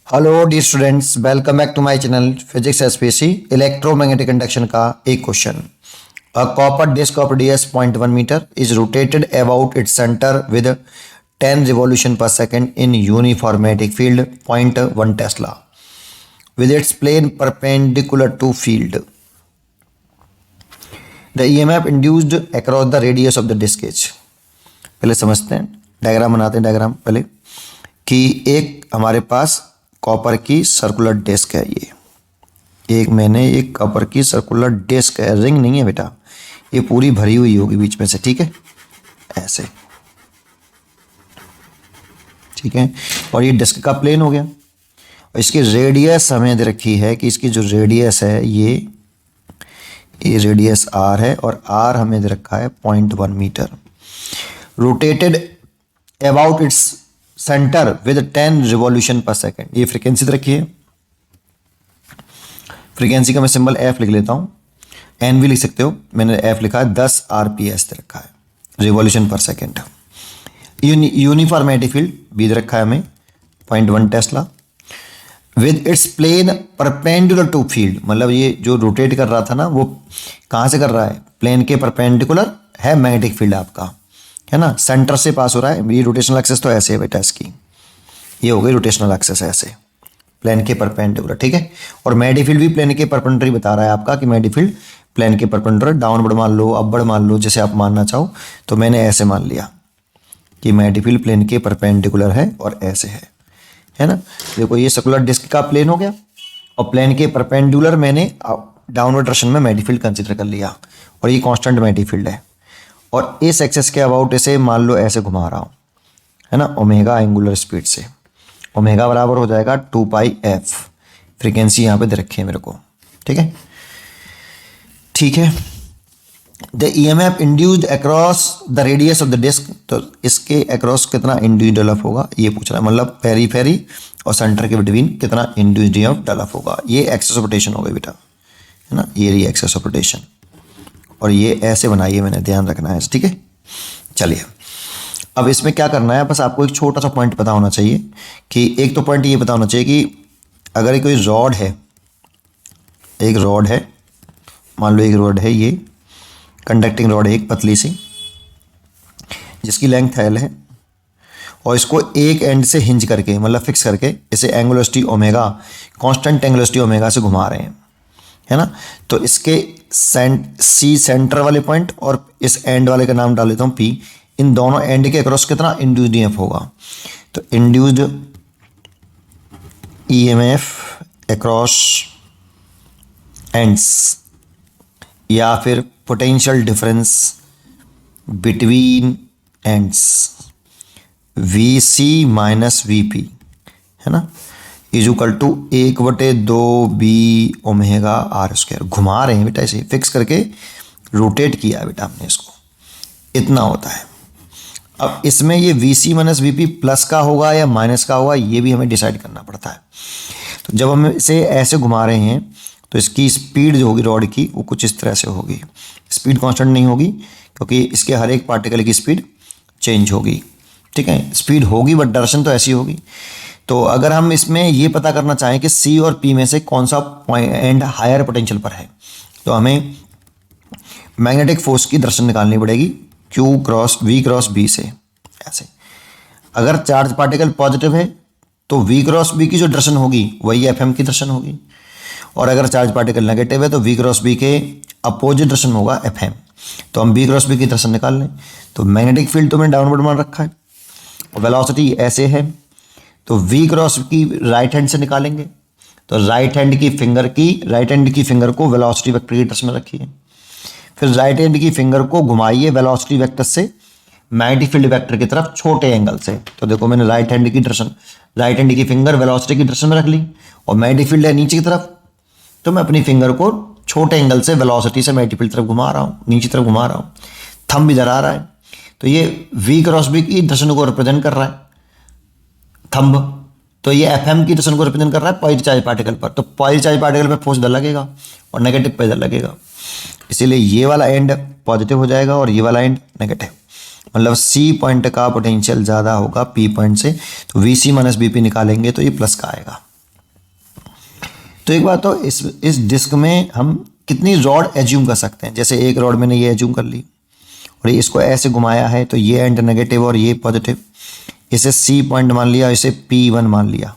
Hello dear students, welcome back to my channel physics SPC. Electromagnetic induction का एक question. A copper disc of radius 0.1 metre is rotated about its centre with 10 revolution per second in uniform magnetic field 0.1 tesla with its plane perpendicular to field. The EMF induced across the radius of the disk is। पहले समझते हैं, diagram बनाते हैं। Diagram पहले कि एक हमारे पास copper की सर्कुलर डिस्क है। ये एक कॉपर की सर्कुलर डिस्क है, रिंग नहीं है बेटा, ये पूरी भरी हुई होगी बीच में से, ठीक है, ऐसे, ठीक है। और ये डिस्क का प्लेन हो गया। इसकी रेडियस हमें दे रखी है कि इसकी जो रेडियस है ये रेडियस आर है और आर हमें दे रखा है 0.1 metre. Rotated about its centre with 10 revolution per second. ये फ्रीक्वेंसी दे रखी है। फ्रीक्वेंसी का मैं सिंबल एफ लिख लेता हूँ, एन भी लिख सकते हो, मैंने एफ लिखा है। 10 आरपीएस दे रखा है, revolution per second. Uniform magnetic field B दे रखा है हमें 0.1 tesla with its plane perpendicular to field. मतलब ये जो रोटेट कर रहा था ना, वो कहाँ से कर रहा है? प्लेन के परपेंडिकुलर है मैग्नेटिक फील्ड आपका, है ना, सेंटर से पास हो रहा है। ये रोटेशनल एक्सेस तो ऐसे है बेटा, इसकी ये हो गई रोटेशनल एक्सेस ऐसे, प्लेन के परपेंडिकुलर, ठीक है। और मैग्नेटिक फील्ड भी प्लेन के परपेंडिकुलर बता रहा है आपका कि मैग्नेटिक फील्ड प्लेन के परपेंडिकुलर, डाउनवर्ड मान लो, अपवर्ड मान लो, जैसे आप मानना चाहो। तो मैंने ऐसे मान लिया कि मैग्नेटिक फील्ड प्लेन के परपेंडिकुलर है और ऐसे है ना। देखो ये सर्कुलर डिस्क का प्लेन हो गया और प्लेन के परपेंडिकुलर मैंने डाउनवर्ड डायरेक्शन में मैग्नेटिक फील्ड कंसीडर कर लिया और ये कांस्टेंट मैग्नेटिक फील्ड है। और इस एक्सेस के अबाउट इसे मान लो ऐसे घुमा रहा हूँ, है ना, ओमेगा एंगुलर स्पीड से। ओमेगा बराबर हो जाएगा 2πf। फ्रीक्वेंसी यहाँ पे दे रखी है मेरे को, ठीक है, ठीक है। The EMF induced across the radius of the disc. तो इसके अक्रॉस कितना इंड्यूस्ड डेवलप होगा ये पूछ रहा है, मतलब पेरीफेरी और सेंटर के बिटवीन कितना इंड्यूस्ड EMF डेवलप होगा। ये एक्सेस ऑफ रोटेशन हो गई बेटा, है ना, ये रही एक्सेस ऑफ रोटेशन। और ये ऐसे बनाइए, मैंने ध्यान रखना है, ठीक है। चलिए अब इसमें क्या करना है, बस आपको एक छोटा सा पॉइंट पता होना चाहिए कि एक तो पॉइंट ये पता होना चाहिए कि अगर कोई रॉड है, एक रॉड है, मान लो एक रॉड है, ये कंडक्टिंग रॉड है, एक पतली सी, जिसकी लेंथ एल है, और इसको एक एंड से हिंज करके, मतलब फिक्स करके, इसे angular velocity omega, constant angular velocity omega से घुमा रहे हैं, है ना। तो इसके सी सेंटर वाले पॉइंट और इस एंड वाले का नाम डाल देता हूँ पी। इन दोनों एंड के अक्रॉस कितना इंड्यूस्ड EMF होगा? तो इंड्यूस्ड EMF अक्रॉस एंड्स, या फिर potential difference between ends, VC minus VP, है ना, equal to 1/2B omega R square. घुमा रहे हैं बेटा, इसे फिक्स करके रोटेट किया है बेटा हमने इसको, इतना होता है। अब इसमें ये VC माइनस VP प्लस का होगा या माइनस का होगा, ये भी हमें डिसाइड करना पड़ता है। तो जब हम इसे ऐसे घुमा रहे हैं तो इसकी स्पीड जो होगी रॉड की, वो कुछ इस तरह से होगी। स्पीड कांस्टेंट नहीं होगी क्योंकि इसके हर एक पार्टिकल की स्पीड चेंज होगी, ठीक है। स्पीड होगी बट डायरेक्शन तो ऐसी होगी। तो अगर हम इसमें ये पता करना चाहें कि C और P में से कौन सा पॉइंट हायर पोटेंशियल पर है, तो हमें मैग्नेटिक फोर्स की डायरेक्शन निकालनी पड़ेगी Q cross V cross B से, ऐसे। अगर चार्ज पार्टिकल पॉजिटिव है तो V क्रॉस B की जो डायरेक्शन होगी वही FM की डायरेक्शन होगी, और अगर चार्ज पार्टिकल नेगेटिव है तो V क्रॉस B के अपोजिट डायरेक्शन होगा FM। तो हम V क्रॉस B की डायरेक्शन निकाल लें। तो मैग्नेटिक फील्ड तो मैंने डाउनवर्ड मान रखा है और वेलोसिटी ऐसे है, तो V क्रॉस की राइट हैंड से निकालेंगे। तो राइट हैंड की फिंगर को वेलोसिटी वेक्टर की डायरेक्शन में रखिए, फिर राइट हैंड की फिंगर को घुमाइए वेलोसिटी वेक्टर से मैग्नेटिक फील्ड वेक्टर की तरफ छोटे एंगल से। तो देखो मैंने राइट हैंड की फिंगर वेलोसिटी की डायरेक्शन में रख ली और मैग्नेटिक फील्ड है नीचे की तरफ, तो मैं अपनी फिंगर को छोटे एंगल से वेलोसिटी से मैग्नेटिक फील्ड तरफ घुमा रहा हूँ, नीचे तरफ घुमा रहा हूँ। थंब इधर आ रहा है, तो ये V क्रॉस B की डायरेक्शन को रिप्रेजेंट कर रहा है थंब। तो ये FM की डायरेक्शन को रिप्रेजेंट कर रहा है पॉजिटिव चार्ज पार्टिकल पर। तो पॉजिटिव चार्ज पार्टिकल पर फोर्स इधर लगेगा और नेगेटिव पे इधर लगेगा, इसीलिए ये वाला एंड पॉजिटिव हो जाएगा और ये वाला एंड नेगेटिव। मतलब C पॉइंट का पोटेंशियल ज़्यादा होगा P पॉइंट से, तो VC माइनस BP निकालेंगे तो ये प्लस का आएगा। तो एक बात, तो इस डिस्क में हम कितनी रॉड एज्यूम कर सकते हैं। जैसे एक रॉड मैंने ये एज्यूम कर ली और इसको ऐसे घुमाया है, तो ये एंड नेगेटिव और ये पॉजिटिव। इसे सी पॉइंट मान लिया, इसे P1 मान लिया।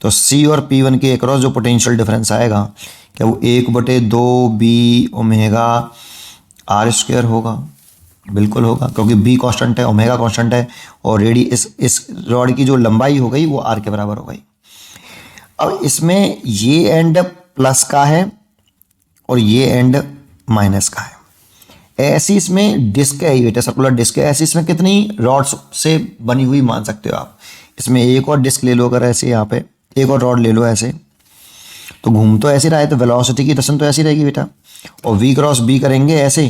तो सी और P1 के अक्रॉस जो पोटेंशियल डिफरेंस आएगा, क्या वो 1/2 B ओमेगा R² होगा? बिल्कुल होगा, क्योंकि B कांस्टेंट है, ओमेगा कांस्टेंट है, और रेडियस इस रॉड की जो लंबाई हो गई वो R के बराबर हो गई। अब इसमें ये एंड प्लस का है और ये एंड माइनस का है। ऐसी इसमें डिस्क है, बेटा सर्कुलर डिस्क है। ऐसी इसमें कितनी रॉड्स से बनी हुई मान सकते हो आप। इसमें एक और डिस्क ले लो, अगर ऐसे यहाँ पे एक और रॉड ले लो ऐसे, तो घूम तो ऐसे रहा है, तो वेलोसिटी की रस्म तो ऐसी रहेगी बेटा। और V क्रॉस B करेंगे ऐसे,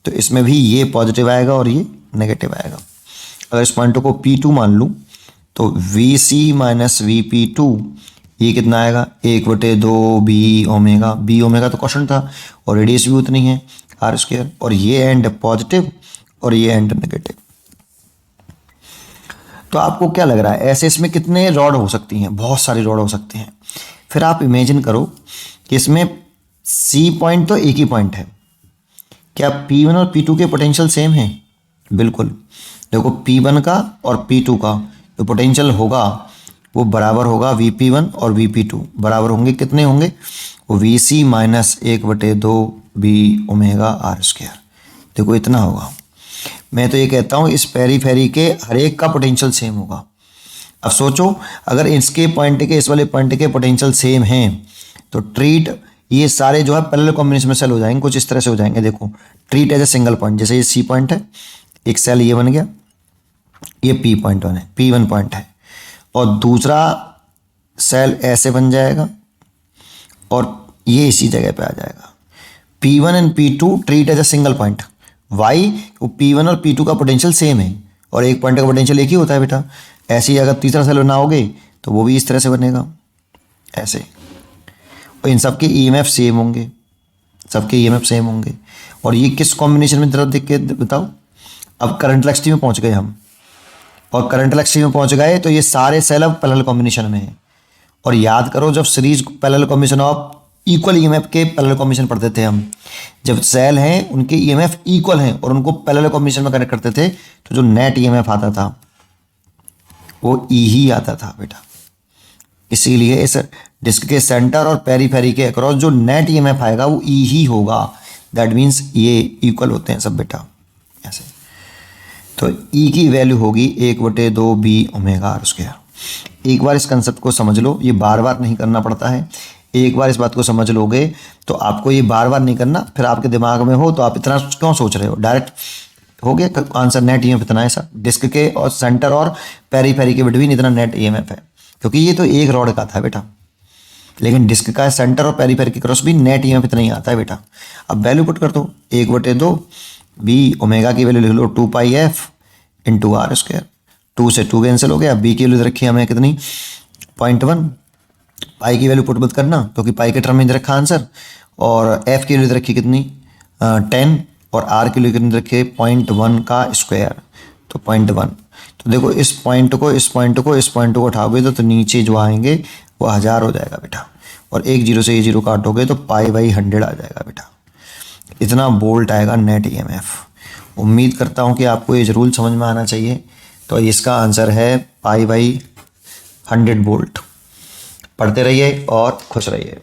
तो इसमें भी ये पॉजिटिव आएगा और ये नेगेटिव आएगा। अगर इस पॉइंट को P2 मान लूँ, तो VC माइनस VP2 ये कितना आएगा? 1/2 B ओमेगा। B ओमेगा तो क्वेश्चन था, और रेडियस भी उतनी है R², और ये एंड पॉजिटिव और ये एंड नेगेटिव। तो आपको क्या लग रहा है, ऐसे इसमें कितने रॉड हो सकती हैं? बहुत सारी रॉड हो सकती हैं। फिर आप इमेजिन करो कि इसमें C पॉइंट तो एक ही पॉइंट है। क्या P1 और P2 के पोटेंशियल सेम हैं? बिल्कुल। देखो P1 का और P2 का जो पोटेंशियल होगा वो बराबर होगा, VP1 और VP2 बराबर होंगे, कितने होंगे? वो VC minus 1/2 B omega R²। देखो इतना होगा। मैं तो ये कहता हूँ इस पेरीफेरी के हर एक का पोटेंशियल सेम होगा। अब सोचो, अगर इसके पॉइंट के इस वाले पॉइंट के पोटेंशियल सेम हैं, तो ट्रीट ये सारे जो है पैरेलल कॉम्बिनेशन में सेल हो जाएंगे, कुछ इस तरह से हो जाएंगे। देखो, treat as a single point. जैसे ये C पॉइंट है, एक सेल ये बन गया, ये P पॉइंट है, P1 पॉइंट है, और दूसरा सेल ऐसे बन जाएगा और ये इसी जगह पे आ जाएगा। P1 and P2 treat as a single point. Why? P1 और P2 का पोटेंशियल सेम है, और एक पॉइंट का पोटेंशियल एक ही होता है बेटा। ऐसे ही अगर तीसरा सेल बनाओगे तो वो भी इस तरह से बनेगा, ऐसे। और इन सबके EMF सेम होंगे, सबके EMF सेम होंगे। और ये किस कॉम्बिनेशन में, जरा देख के बताओ। अब करंट इलेक्ट्रिसिटी में पहुंच गए हम, और करंट इलेक्ट्रिसिटी में पहुंच गए तो ये सारे सेल अब पैरेलल कॉम्बिनेशन में हैं। और याद करो, जब series parallel combination of equal EMF के पैरेलल कॉम्बिनेशन पढ़ते थे हम, जब सेल हैं उनके EMF इक्वल हैं और उनको पैरेलल कॉम्बिनेशन में कनेक्ट करते थे, तो जो नेट EMF आता था वो E ही आता था बेटा। इसीलिए इस डिस्क के सेंटर और पेरीफेरी के अक्रॉस जो नेट EMF आएगा वो E ही होगा। दैट मीन्स ये इक्वल होते हैं सब बेटा, ऐसे। तो E की वैल्यू होगी 1/2 B ओमेगा R²। एक बार इस कंसेप्ट को समझ लो, ये बार बार नहीं करना पड़ता है। एक बार इस बात को समझ लोगे तो आपको ये बार बार नहीं करना। फिर आपके दिमाग में हो तो आप इतना क्यों सोच रहे हो, डायरेक्ट हो गया आंसर। नेट EMF इतना है सर, डिस्क के और सेंटर और पेरीफेरी के बिटवीन इतना नेट EMF है, क्योंकि ये तो एक रॉड का था बेटा। लेकिन डिस्क का सेंटर और पेरीफेरी के क्रॉस भी नेट EMF इतना ही आता है बेटा। अब वैल्यू पुट कर दो, 1/2 B ओमेगा की वैल्यू लिख लो 2πf इंटू R²। 2 से 2 कैंसिल हो गया। B की वैल्यू रखी हमें कितनी, 0.1। पाई की वैल्यू पुट मत करना, क्योंकि पाई के टर्म में रखा आंसर। और F की वैल्यू रखी कितनी, 10, और R की वैल्यू कितनी रखी, 0.1 का स्क्वायर, तो 0.1। तो देखो इस पॉइंट को इस पॉइंट को इस पॉइंट को उठाओगे तो नीचे जो आएंगे वो 1000 हो जाएगा बेटा। और एक जीरो से ये जीरो काटोगे तो π/100 आ जाएगा बेटा। इतना बोल्ट आएगा नेट EMF। उम्मीद करता हूँ कि आपको ये रूल समझ में आना चाहिए। तो इसका आंसर है π/100 वोल्ट। पढ़ते रहिए और खुश रहिए।